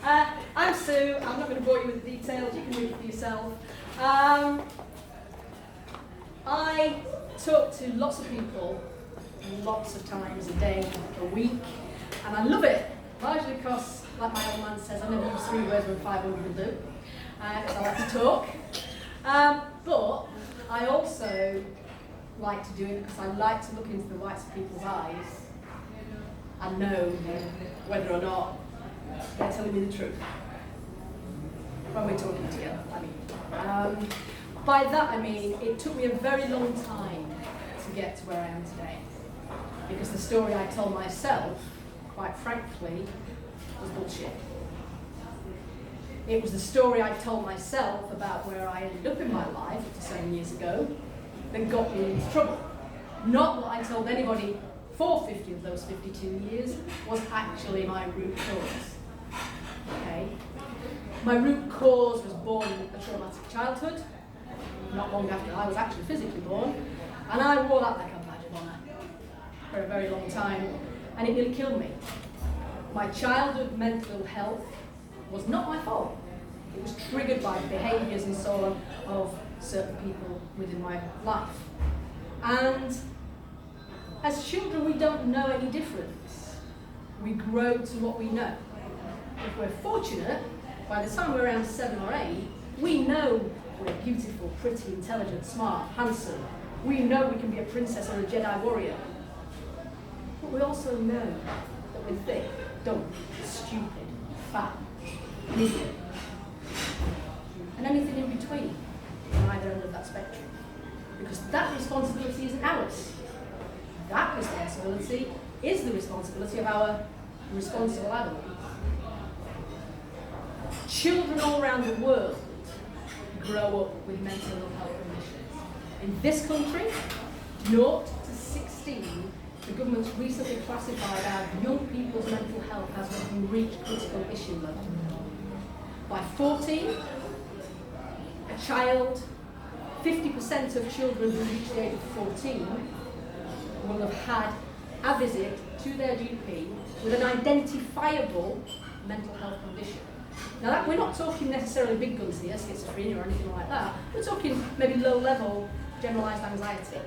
I'm Sue. I'm not going to bore you with the details. You can read it for yourself. I talk to lots of people, lots of times a day, a week, and I love it. Largely because, like my old man says, I never use 3 words when 500 will do. Because I like to talk. But I also like to do it because I like to look into the whites of people's eyes and know whether or not they're telling me the truth when we're talking together. By that I mean it took me a very long time to get to where I am today, because the story I told myself, quite frankly, was bullshit. It was the story I told myself about where I ended up in my life 57 years ago that got me into trouble. Not what I told anybody for 50 of those 52 years was actually my root cause. Okay? My root cause was born in a traumatic childhood, not long after I was actually physically born, and I wore that like a badge of honour for a very long time, and it nearly killed me. My childhood mental health was not my fault. It was triggered by behaviours and so on of certain people within my life. And as children, we don't know any difference. We grow to what we know. If we're fortunate, by the time we're around 7 or 8, we know we're beautiful, pretty, intelligent, smart, handsome. We know we can be a princess or a Jedi warrior. But we also know that we're thick, dumb, stupid, fat, an idiot, and anything in between on either end of that spectrum. Because that responsibility isn't ours. That responsibility is the responsibility of our responsible adults. Children all around the world grow up with mental health conditions. In this country, 0 to 16, the government's recently classified our young people's mental health as having reached critical issue level. By 14, a child, 50% of children who reach the age of 14 will have had a visit to their GP with an identifiable mental health condition. Now, we're not talking necessarily big guns here, schizophrenia or anything like that. We're talking maybe low-level generalised anxiety.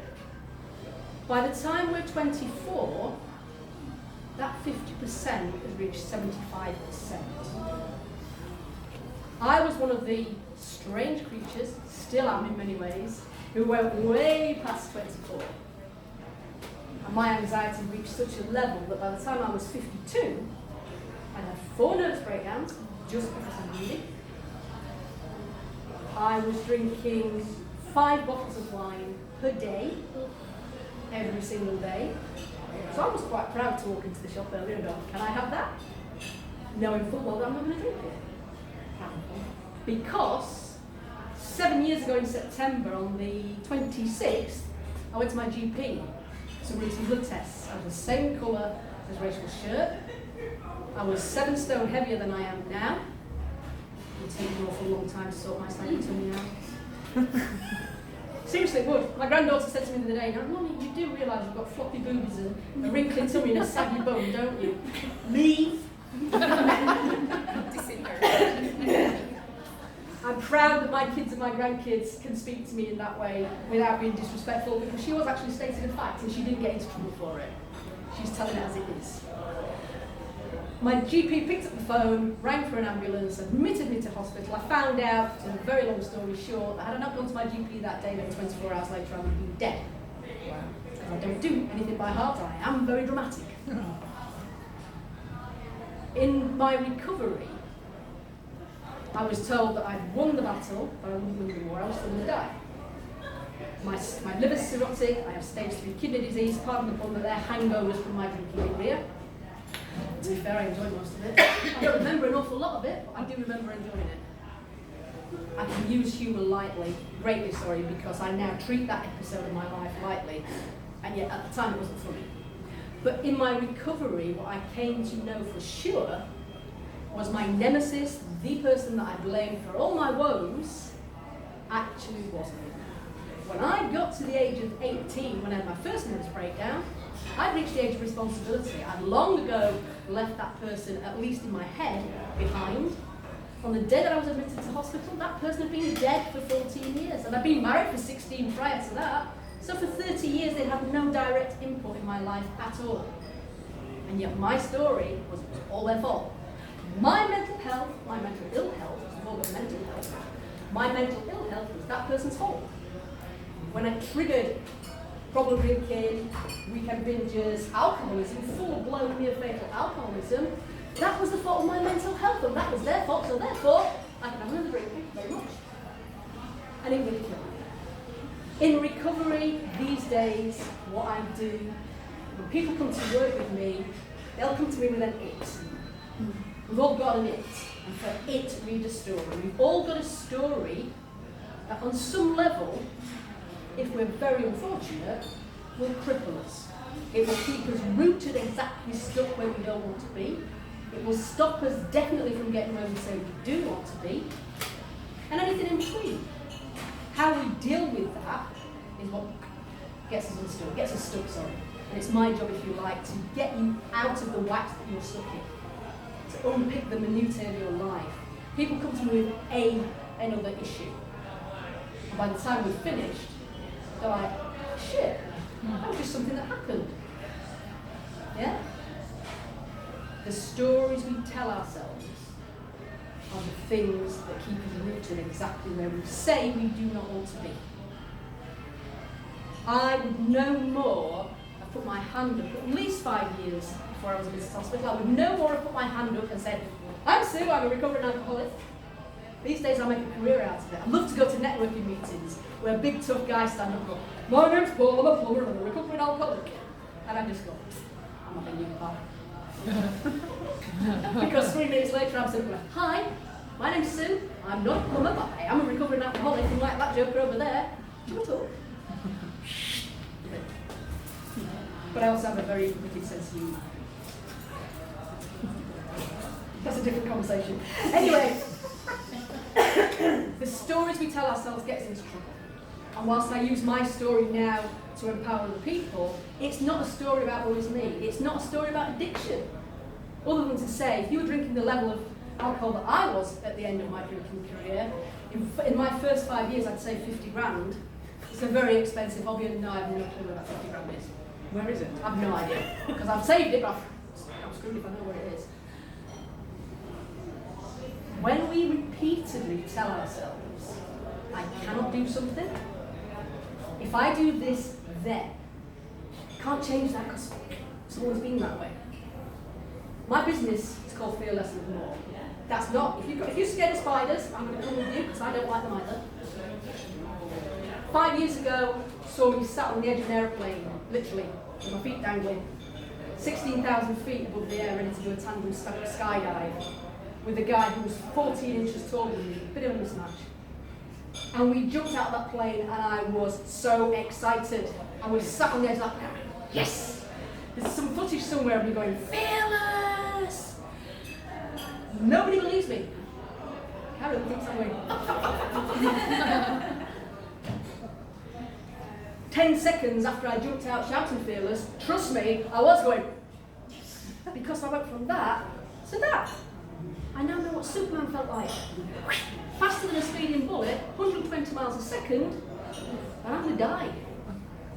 By the time we're 24, that 50% has reached 75%. I was one of the strange creatures, still am in many ways, who went way past 24. And my anxiety reached such a level that by the time I was 52, I had 4 nervous breakdowns just because I'm bleeding. I was drinking 5 bottles of wine per day, every single day. So I was quite proud to walk into the shop earlier and go, can I have that? Knowing full well that I'm not going to drink it. Because 7 years ago in September, on the 26th, I went to my GP to run some blood tests. I was the same colour as Rachel's shirt. I was 7 stone heavier than I am now. It would take an awful long time to sort my slightly tummy out. Seriously, it would. My granddaughter said to me the other day, now, Mummy, you do realise you've got floppy boobies and a wrinkly tummy and a saggy bum, don't you? Leave! I'm proud that my kids and my grandkids can speak to me in that way without being disrespectful, because she was actually stating a fact and she didn't get into trouble for it. She's telling it as it is. My GP picked up the phone, rang for an ambulance, admitted me to hospital. I found out, in a very long story short, that had I not gone to my GP that day, then 24 hours later I would have been dead. Wow. I don't do anything by heart, I am very dramatic. In my recovery, I was told that I'd won the battle, but I wouldn't win the war, I was still going to die. My liver's cirrhotic, I have stage 3 kidney disease, pardon the pun, that they're hangovers from my drinking beer. To be fair, I enjoyed most of it. I don't remember an awful lot of it, but I do remember enjoying it. I can use humour lightly, greatly sorry, because I now treat that episode of my life lightly, and yet at the time it wasn't funny. But in my recovery, what I came to know for sure was my nemesis, the person that I blamed for all my woes, actually wasn't. When I got to the age of 18, when I had my first nervous breakdown, I'd reached the age of responsibility. I'd long ago left that person, at least in my head, behind. On the day that I was admitted to hospital, that person had been dead for 14 years, and I'd been married for 16 prior to that. So for 30 years, they had no direct input in my life at all. And yet my story was all their fault. My mental health, my mental ill health, we've all got mental health, my mental ill health was that person's fault. When I triggered problem drinking, weekend binges, alcoholism, full-blown near-fatal alcoholism, that was the fault of my mental health, and that was their fault, so therefore, I can have another drink, thank you very much. And it really killed me. In recovery, these days, what I do, when people come to work with me, they'll come to me with an it. We've all got an it, and for it, read a story. We've all got a story that on some level, if we're very unfortunate, will cripple us. It will keep us rooted exactly stuck where we don't want to be. It will stop us definitely from getting where we say we do want to be. And anything in between. How we deal with that is what gets us unstuck, gets us stuck, sorry. And it's my job, if you like, to get you out of the wax that you're stuck in. To unpick the minutiae of your life. People come to me with another issue. And by the time we've finished, they're like, shit, that was just something that happened. Yeah? The stories we tell ourselves are the things that keep us rooted exactly where we say we do not want to be. I would no more have put my hand up, at least 5 years before I was in this hospital, I would no more have put my hand up and said, I'm Sue, I'm a recovering alcoholic. These days I make a career out of it. I love to go to networking meetings where big tough guys stand up and go, my name's Paul, I'm a plumber, I'm a recovering alcoholic. And I just go, I'm not being you, pal. Because 3 minutes later I'm simply like, hi, my name's Sue, I'm not a plumber, but I am a recovering alcoholic, and like that joker over there, do you talk? But I also have a very wicked sense of humour. That's a different conversation. Anyway, the stories we tell ourselves get us into trouble. And whilst I use my story now to empower other people, it's not a story about what is me. It's not a story about addiction. Other than to say, if you were drinking the level of alcohol that I was at the end of my drinking career, in my first 5 years, I'd say 50 grand. It's a very expensive hobby, and no, I have no clue where that 50 grand is. Where is it? I have no idea. Because I've saved it, but I'm screwed if I know where it is. When we repeatedly tell ourselves, I cannot do something, if I do this, then, I can't change that because it's always been that way. My business is called Fear Less and More. That's not, if you're scared of spiders, I'm going to come with you because I don't like them either. 5 years ago, saw me sat on the edge of an aeroplane, literally, with my feet dangling, 16,000 feet above the air, ready to do a tandem skydive, with a guy who was 14 inches taller than me, a bit of a mismatch. And we jumped out of that plane and I was so excited. And we sat on the edge of that plane, yes! There's some footage somewhere of me going, fearless! Nobody believes me. Karen thinks I'm going, 10 seconds after I jumped out shouting fearless, trust me, I was going, yes! Because I went from that to that. I now know what Superman felt like. Faster than a speeding bullet, 120 miles a second, and I'm going to die.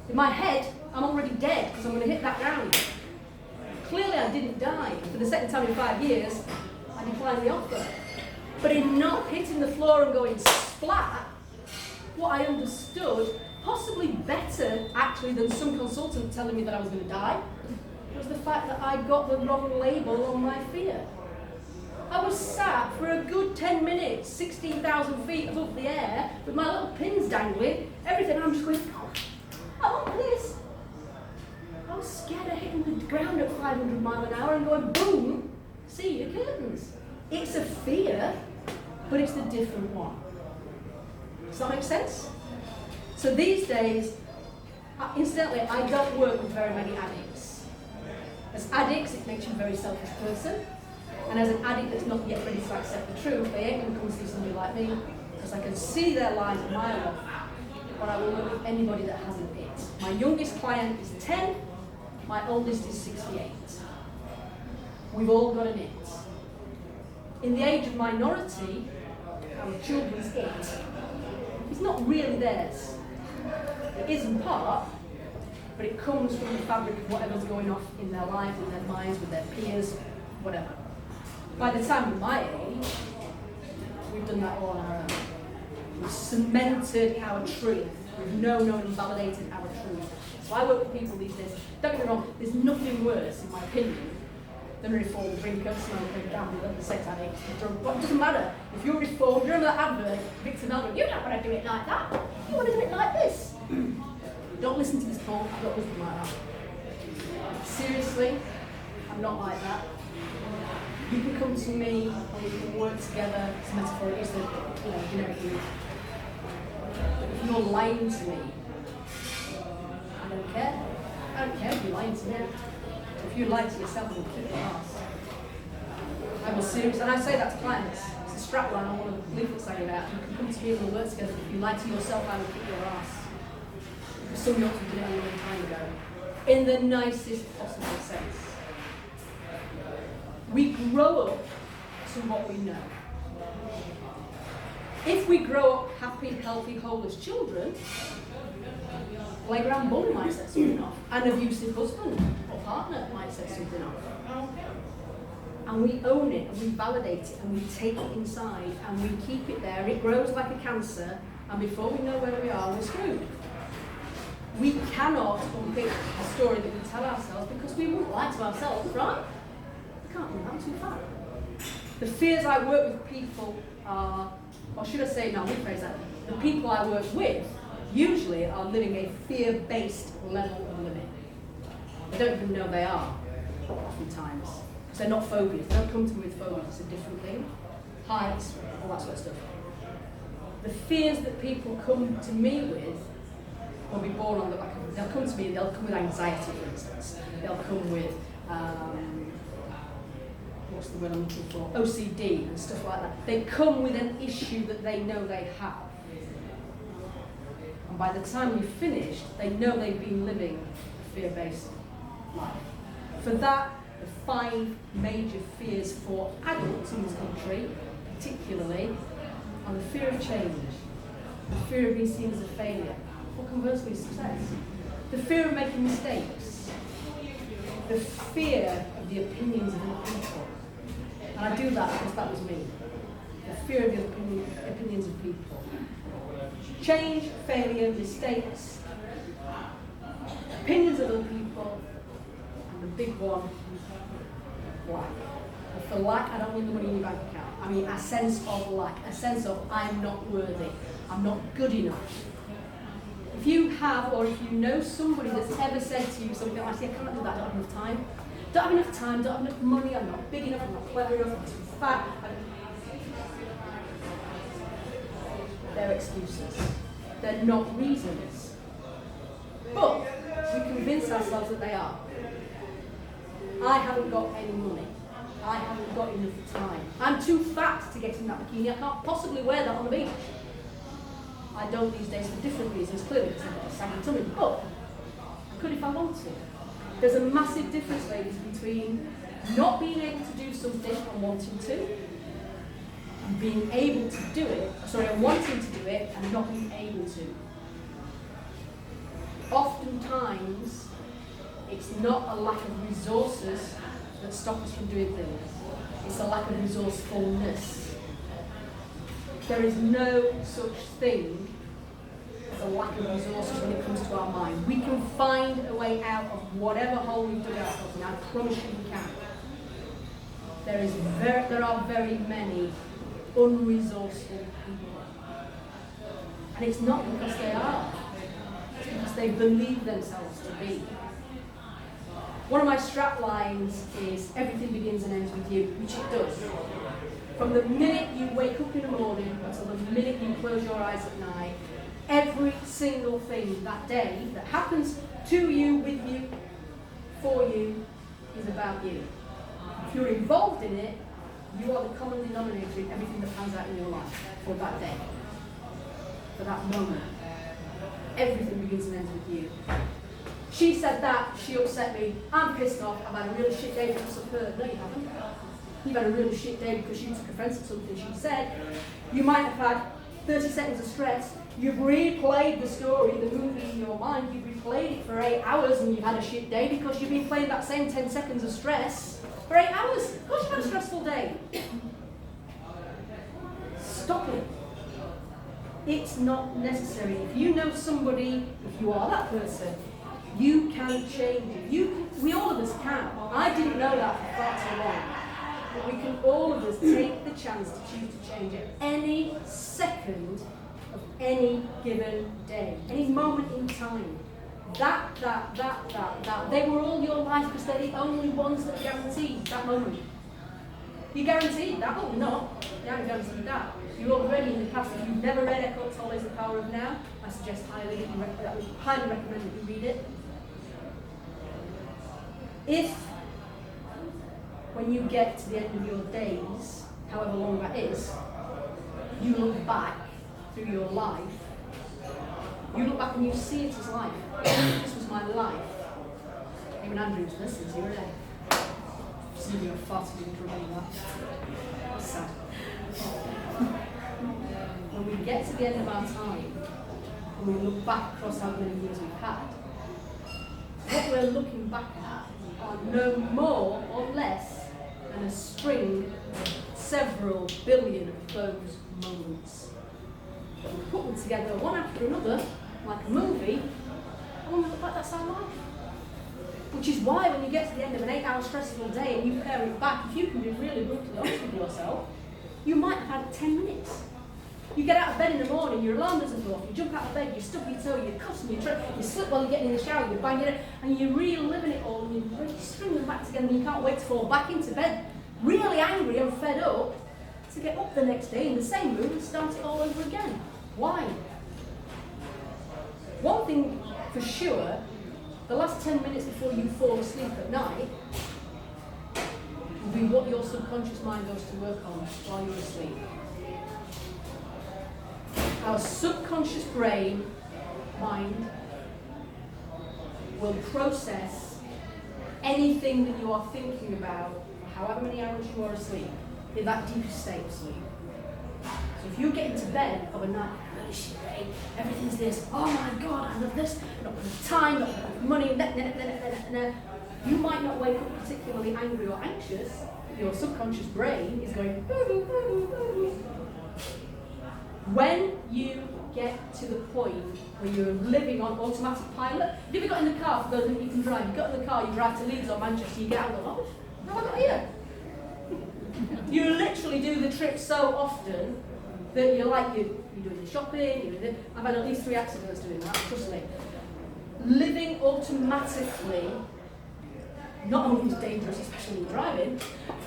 In my head, I'm already dead because I'm going to hit that ground. Clearly I didn't die. For the second time in 5 years, I declined the offer. But in not hitting the floor and going splat, what I understood, possibly better actually than some consultant telling me that I was going to die, was the fact that I got the wrong label on my fear. I was sat for a good 10 minutes, 16,000 feet above the air, with my little pins dangling, everything. I'm just going, oh, I want this. I was scared of hitting the ground at 500 miles an hour and going, boom, see your curtains. It's a fear, but it's the different one. Does that make sense? So these days, incidentally, I don't work with very many addicts. As addicts, it makes you a very selfish person. And as an addict that's not yet ready to accept the truth, they ain't going to come see somebody like me, because I can see their lives a mile off. But I will work with anybody that hasn't it. My youngest client is 10, My oldest is 68. We've all got an it. In the age of minority, our children's it is not really theirs. It is in part, but it comes from the fabric of whatever's going off in their lives, in their minds, with their peers, whatever. By the time of my age, we've done that all on our own. We've cemented our truth. We've known and validated our truth. So I work with people these days. Don't get me wrong, there's nothing worse, in my opinion, than a reformed drinker, smoker, gambler, sex addict, drunk. But it doesn't matter. If you're reformed, remember that advert, Victor Melvin, you don't want to do it like that. You want to do it like this. Don't listen to this talk, I don't listen like that. Seriously, I'm not like that. You can come to me and we can work together. It's a metaphor, it is the generic use. But if you're lying to me, I don't care. I don't care if you're lying to me. If you lie to yourself, you'll kick your ass. I'm serious, and I say that to clients. It's a strapline on one of the leaflets I give out. You can come to me and we'll work together. If you lie to yourself, I will kick your ass. Because somebody else did it a long time ago. In the nicest possible sense. We grow up to what we know. If we grow up happy, healthy, wholeless children, playground bully might set something off. An abusive husband or partner might set something off. And we own it, and we validate it, and we take it inside, and we keep it there. It grows like a cancer, and before we know where we are, we're screwed. We cannot unpick a story that we tell ourselves because we won't lie to ourselves, right? We can't do that too far. The fears I work with people are, or should I say, no, I'll rephrase that. The people I work with usually are living a fear-based level of living. They don't even know they are, oftentimes. Because they're not phobias. They don't come to me with phobias. It's a different thing. Heights, all that sort of stuff. The fears that people come to me with will be born on the back of, they'll come to me and they'll come with anxiety, for instance. They'll come with, what's the word I'm looking for? OCD and stuff like that. They come with an issue that they know they have. And by the time we've finished, they know they've been living a fear-based life. For that, the 5 major fears for adults in this country, particularly, are the fear of change, the fear of being seen as a failure, or conversely success, the fear of making mistakes, the fear of the opinions of other people. And I do that because that was me. The fear of the opinions of people. Change, failure, mistakes, opinions of other people, and the big one, lack. And for lack, I don't mean the money in your bank account. I mean a sense of lack, a sense of I'm not worthy, I'm not good enough. If you have, or if you know somebody that's ever said to you something like, I can't do that, I don't have enough time. Don't have enough time, don't have enough money, I'm not big enough, I'm not clever enough, I'm too fat. They're excuses. They're not reasons. But we convince ourselves that they are. I haven't got any money. I haven't got enough time. I'm too fat to get in that bikini. I can't possibly wear that on the beach. I don't these days for different reasons, clearly because I've got a sagging tummy, but I could if I want to. There's a massive difference, ladies, between not being able to do something and wanting to, and being able to do it, and wanting to do it and not being able to. Oftentimes, it's not a lack of resources that stop us from doing things. It's a lack of resourcefulness. There is no such thing as a lack of resources when it comes to our mind. We can find a way out of whatever hole we've dug ourselves in. I promise you we can. There are very many unresourceful people. And it's not because they are. It's because they believe themselves to be. One of my strap lines is everything begins and ends with you, which it does. From the minute you wake up in the morning until the minute you close your eyes at night, every single thing that day that happens to you, with you, for you, is about you. If you're involved in it, you are the common denominator in everything that pans out in your life for that day, for that moment. Everything begins and ends with you. She said that she upset me, I'm pissed off, I've had a really shit day because of her. No, you haven't. You've had a really shit day because you took offence at something she said. You might have had 30 seconds of stress. You've replayed the story, the movie in your mind. You've replayed it for 8 hours and you've had a shit day because you've been playing that same 10 seconds of stress for 8 hours. Of course you've had a stressful day. Stop it. It's not necessary. If you know somebody, if you are that person, you can change it. We all of us can. I didn't know that for far too long. But we can all of us take the chance to choose to change it any second of any given day, any moment in time. That. They were all your life because they're the only ones that are guaranteed that moment. You're guaranteed that, but not. You haven't guaranteed that. You're already in the past. If you've never read Eckhart Tolle's The Power of Now, I suggest highly recommend that you read it. If, when you get to the end of your days, however long that is, you look back through your life, you look back and you see it as life. This was my life. Even Andrew listens, you're there. Some of you are far too trouble that. That's sad. When we get to the end of our time, and we look back across how many years we've had, what we're looking back at are no more or less than a string of several billion of those moments. We put them together one after another, like a movie, and we look back, that's our life. Which is why when you get to the end of an 8-hour stressful day and you pare it back, if you can be really brutally honest with yourself, you might have had 10 minutes. You get out of bed in the morning, your alarm doesn't go off, you jump out of bed, you stub your toe, you cuss and you trip, you slip while you're getting in the shower, you bang it, and you're reliving it all, and you string them back together, and you can't wait to fall back into bed, really angry and fed up, to get up the next day in the same mood and start it all over again. Why? One thing for sure, the last 10 minutes before you fall asleep at night will be what your subconscious mind goes to work on while you're asleep. Our subconscious mind will process anything that you are thinking about for however many hours you are asleep in that deepest state of sleep. So if you get into bed of a night, really shit day, everything's this, oh my God, I love this, not enough time, not enough money, you might not wake up particularly angry or anxious, but your subconscious brain is going, when you get to the point where you're living on automatic pilot, have you ever got in the car, for those of you can drive, you got in the car, you drive to Leeds or Manchester, you get out and go, oh, how have I got here? You literally do the trip so often that you're like, you're doing the shopping, I've had at least 3 accidents doing that, trust me. Living automatically, not only is dangerous, especially when you're driving,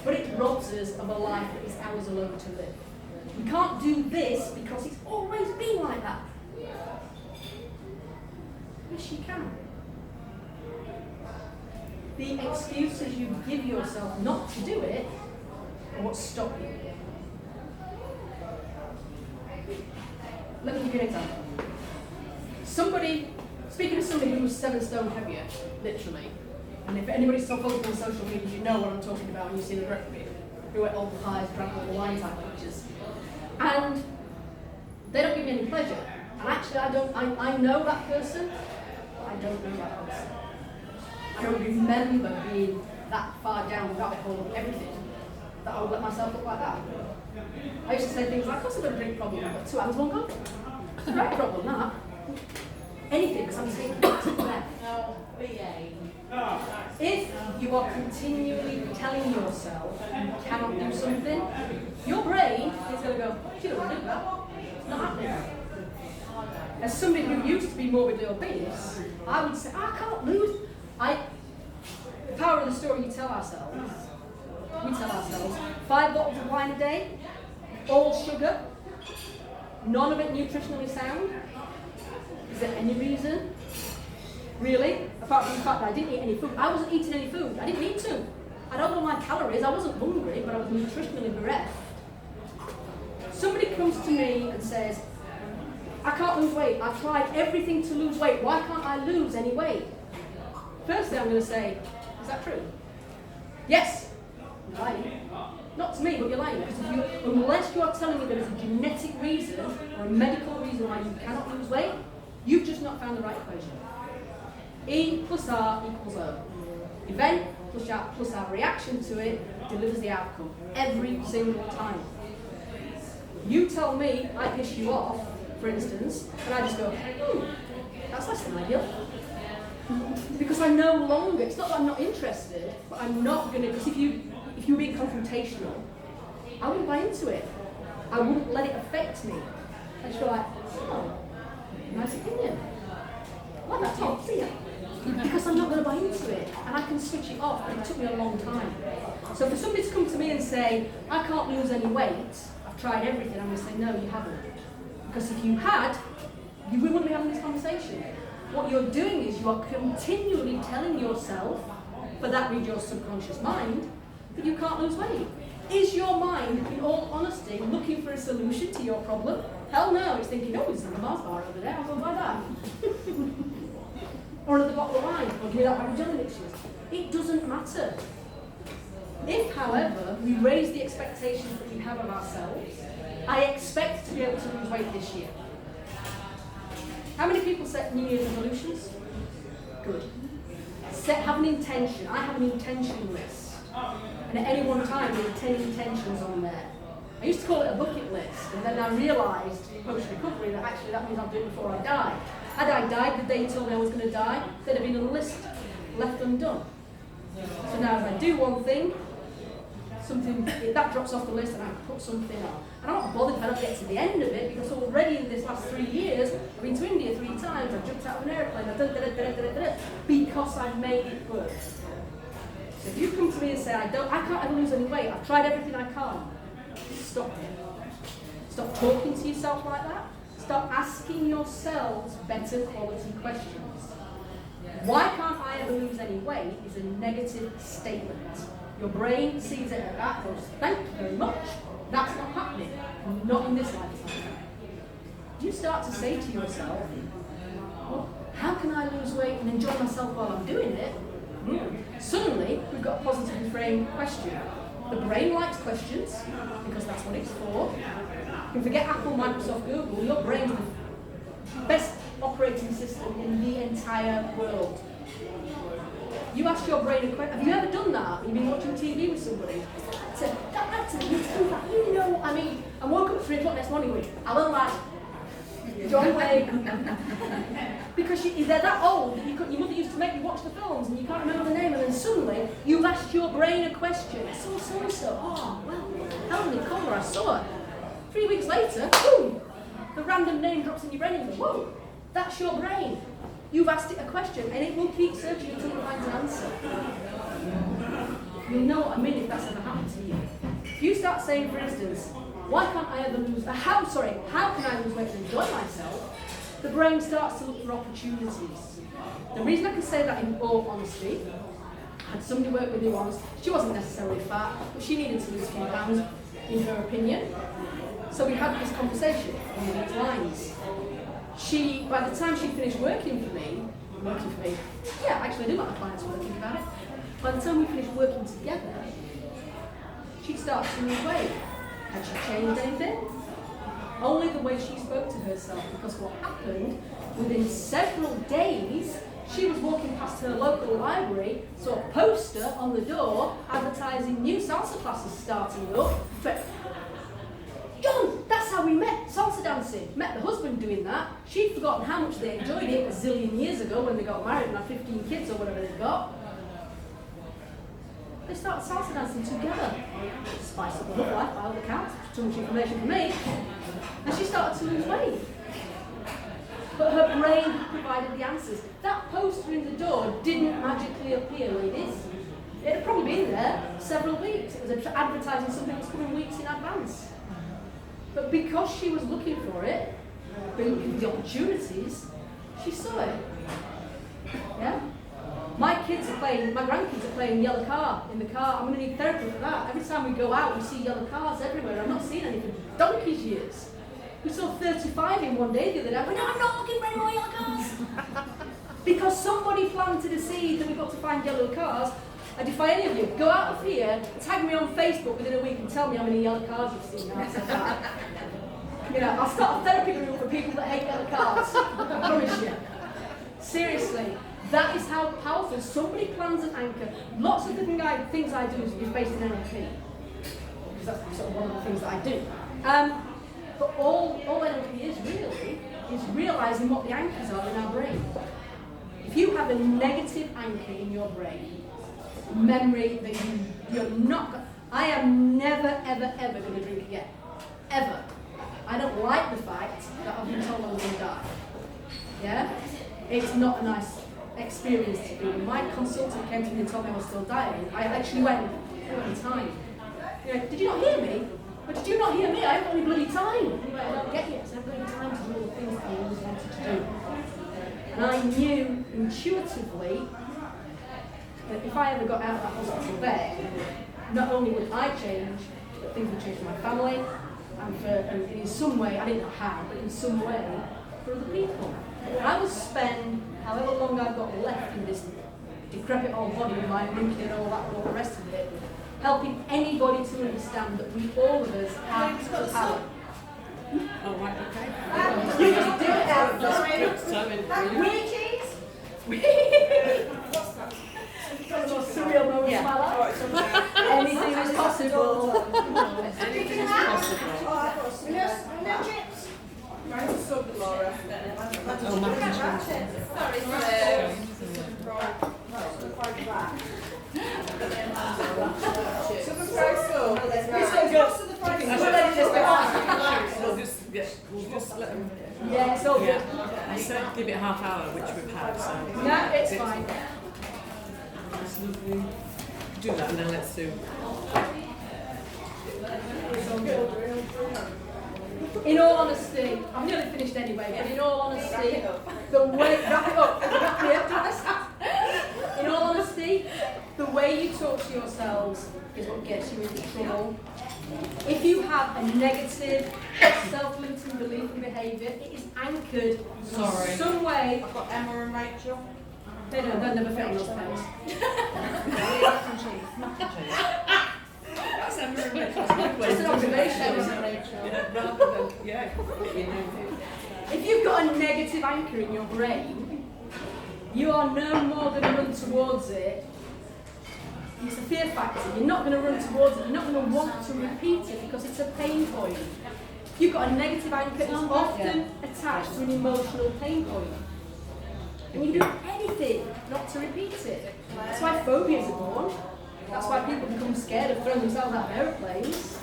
but it robs us of a life that is ours alone to live. We can't do this because it's always been like that. Yes, you can. The excuses you give yourself not to do it are what stop you. Let me give you an example. Speaking of somebody who's 7 stone heavier, literally, and if anybody's still focused on social media, you know what I'm talking about when you see the graphic who ate all the highs, drank all the wine type pictures. And they don't give me any pleasure. And actually, I know that person, but I don't know that person. I don't remember being that far down the rabbit hole of everything that I would let myself look like that. I used to say things like, of course I've got a drink problem, I've got 2 hands, 1 cup. It's a great problem, that. Anything, because I'm taking it to the left. If you are continually telling yourself you cannot do something, your brain is going to go, you don't want to do that. It's not happening. As somebody who used to be morbidly obese, I would say, I can't lose. The power of the story we tell ourselves, 5 bottles of wine a day, all sugar, none of it nutritionally sound. Is there any reason? Really? Apart from the fact that I didn't eat any food. I wasn't eating any food. I didn't need to. I don't know my calories. I wasn't hungry, but I was nutritionally bereft. Somebody comes to me and says, I can't lose weight. I've tried everything to lose weight. Why can't I lose any weight? Firstly, I'm going to say, is that true? Yes. You're lying. Not to me, but you're lying. Because unless you are telling me there is a genetic reason or a medical reason why you cannot lose weight, you've just not found the right equation. E plus R equals O. Event plus our reaction to it delivers the outcome every single time. You tell me I piss you off, for instance, and I just go, that's less than ideal. Because I no longer, it's not that I'm not interested, but I'm not going to, because if you're being confrontational, I wouldn't buy into it. I wouldn't let it affect me. I just feel like, oh, nice opinion. Like that top, see ya. Because I'm not going to buy into it, and I can switch it off, and it took me a long time. So for somebody to come to me and say, I can't lose any weight, I've tried everything, I'm going to say, no, you haven't. Because if you had, we wouldn't be having this conversation. What you're doing is you are continually telling yourself, for that reads your subconscious mind, that you can't lose weight. Is your mind, in all honesty, looking for a solution to your problem? Hell no, it's thinking, oh, there's a Mars bar over there, I'll go and buy that. Or another bottle of wine, or give me that bag of jelly mixtures. It doesn't matter. If, however, we raise the expectations that we have of ourselves, I expect to be able to lose weight this year. How many people set New Year's resolutions? Good. Have an intention. I have an intention list. And at any one time, there are 10 intentions on there. I used to call it a bucket list, and then I realised, post-recovery, that actually that means I'll do it before I die. Had I died the day you told me I was going to die, there'd have been a list left undone. So now if I do one thing, something that drops off the list and I put something on. And I'm not bothered if I don't get to the end of it, because already in this last 3 years, I've been to India 3 times, I've jumped out of an airplane, because I've made it work. So if you come to me and say, I can't ever lose any weight, I've tried everything I can, stop it. Stop talking to yourself like that. Start asking yourselves better quality questions. Why can't I ever lose any weight is a negative statement. Your brain sees it at that, goes, thank you very much. That's not happening. Not in this lifetime. You start to say to yourself, well, how can I lose weight and enjoy myself while I'm doing it? Suddenly, we've got a positively framed question. The brain likes questions, because that's what it's for. You can forget Apple, Microsoft, Google. Your brain's the best operating system in the entire world. You ask your brain a question. Have you ever done that? You've been watching TV with somebody. You know, I mean, I woke up at 3 o'clock next morning with, hello lad, John Wayne. Because they're that old that your mother used to make you watch the films and you can't remember the name, and then suddenly you've asked your brain a question. I saw so-and-so. Oh, well, Helen Nicole, I saw her. 3 weeks later, boom, the random name drops in your brain and you go, whoa, that's your brain. You've asked it a question and it will keep searching until it finds an answer. You'll know what I mean if that's ever happened to you. If you start saying, for instance, why can't I ever lose, how can I lose weight and enjoy myself? The brain starts to look for opportunities. The reason I can say that in all honesty, I had somebody work with me once, she wasn't necessarily fat, but she needed to lose a few pounds, in her opinion. So we had this conversation on these lines. By the time she finished working for me, yeah, actually I do like my clients working about it. By the time we finished working together, she'd start to lose weight. Had she changed anything? Only the way she spoke to herself, because what happened, within several days, she was walking past her local library, saw a poster on the door advertising new salsa classes starting up. John, that's how we met, salsa dancing. Met the husband doing that. She'd forgotten how much they enjoyed it a zillion years ago when they got married and had 15 kids or whatever they've got. They started salsa dancing together. Spice up her life by all accounts. Too much information for me. And she started to lose weight. But her brain had provided the answers. That poster in the door didn't magically appear, ladies. It had probably been there several weeks. It was advertising something that was coming weeks in advance. But because she was looking for it, looking for the opportunities, she saw it. Yeah? My grandkids are playing yellow car in the car. I'm going to need therapy for that. Every time we go out, we see yellow cars everywhere. I've not seen anything for donkey's years. We saw 35 in one day the other day. I'm not looking for any more yellow cars. Because somebody planted a seed that we've got to find yellow cars. I defy any of you. Go out of here, tag me on Facebook within a week and tell me how many yellow cars you've seen. You know, I'll start a therapy group for people that hate yellow cars. I promise you. Seriously. That is how powerful. Somebody plans an anchor. Lots of the things I do is based in NLP. Because that's sort of one of the things that I do. But all NLP is really is realising what the anchors are in our brain. If you have a negative anchor in your brain, memory that you're not, I am never, ever, ever going to drink again. Ever. I don't like the fact that I've been told I'm going to die. Yeah? It's not a nice experience to be. When my consultant came to me and told me I was still dying, I actually went, "Oh, in time. You know, did you not hear me? But did you not hear me? I haven't got any bloody time." Anyway, I don't get you. So I haven't got any time to do all the things that I always wanted to do. And I knew intuitively that if I ever got out of that hospital bed, not only would I change, but things would change for my family, and in some way, I didn't know how, but in some way, for other people. I will spend however long I've got left in this decrepit old body with my monkey and all that and all the rest of it, helping anybody to understand that we all of us have the power. Oh, right, okay. You just do it out. Wheaties? What's that? One of the most surreal moments of my life. Anything is possible. Anything is possible. No chips? Mine's a sub, Laura. Oh, mac and cheese. Sorry, Sub and fried sub. We'll just let them. Yeah, it's all good. Yeah. I said give it a half hour, which we've had, so. No, it's fine. Do that and then let's do. In all honesty, I'm nearly finished anyway, but in all honesty, the way, wrap it up, in all honesty, the way you talk to yourselves is what gets you into trouble. If you have a negative, self-limiting belief and behaviour, it is anchored in some way. I've got Emma and Rachel. They'll never fit on those pens. That's Emma and Rachel. Just an observation, isn't it? If you've got a negative anchor in your brain, you are no more going to run towards it. It's a fear factor. You're not going to run towards it. You're not going to want to repeat it because it's a pain point. If you've got a negative anchor, it's often attached to an emotional pain point. And you do anything not to repeat it. That's why phobias are born. That's why people become scared of throwing themselves out of aeroplanes.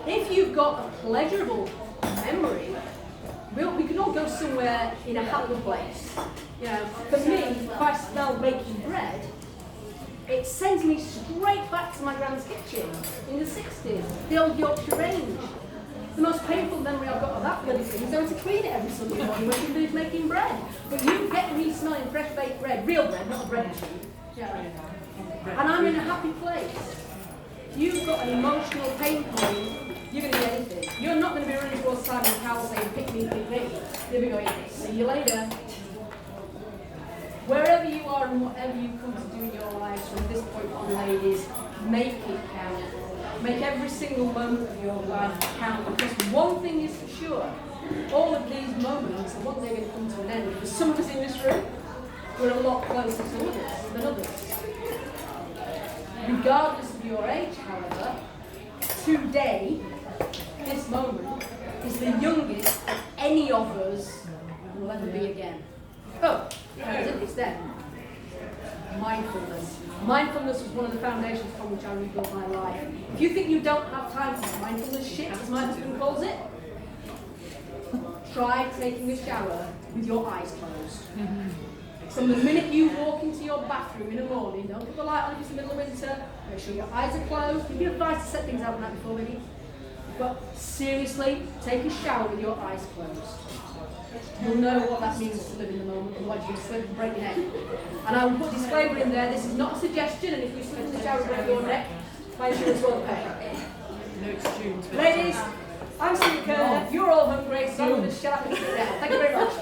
If you've got a pleasurable memory, we can all go somewhere in a happy place. You know, for me, if I smell baking bread, it sends me straight back to my grand's kitchen in the 60s, the old Yorkshire range. The most painful memory I've got of that bloody thing is going to clean it every Sunday morning when she's making bread. But you get me smelling fresh baked bread, real bread, not a bread machine. Yeah. And I'm in a happy place. You've got an emotional pain point, you're going to do anything. You're not going to be running towards Simon Cowell saying, pick me, pick me. You'll be going, see you later. Wherever you are and whatever you come to do in your lives from this point on, ladies, make it count. Make every single moment of your life count. Because one thing is for sure, all of these moments are one day going to come to an end. For some of us in this room, we're a lot closer to others than others. Regardless of your age, however, today, this moment, is the youngest that any of us will ever be again. Oh, it's then. Mindfulness. Mindfulness was one of the foundations on which I rebuilt my life. If you think you don't have time for mindfulness shit, as my husband calls it, try taking a shower with your eyes closed. From the minute you walk into your bathroom in the morning, don't put the light on if it's the middle of winter, make sure your eyes are closed. You'd be advised to set things out the night before maybe. But seriously, take a shower with your eyes closed. You'll know what that means to live in the moment, otherwise you slip and break your neck. And I will put a disclaimer in there, this is not a suggestion, and if you slip in the shower and break your neck, my insurance won't pay. No, it's June. Ladies, I'm Steve Kerr, you're all hungry, so I'm going to shut up and sit down. Thank you very much.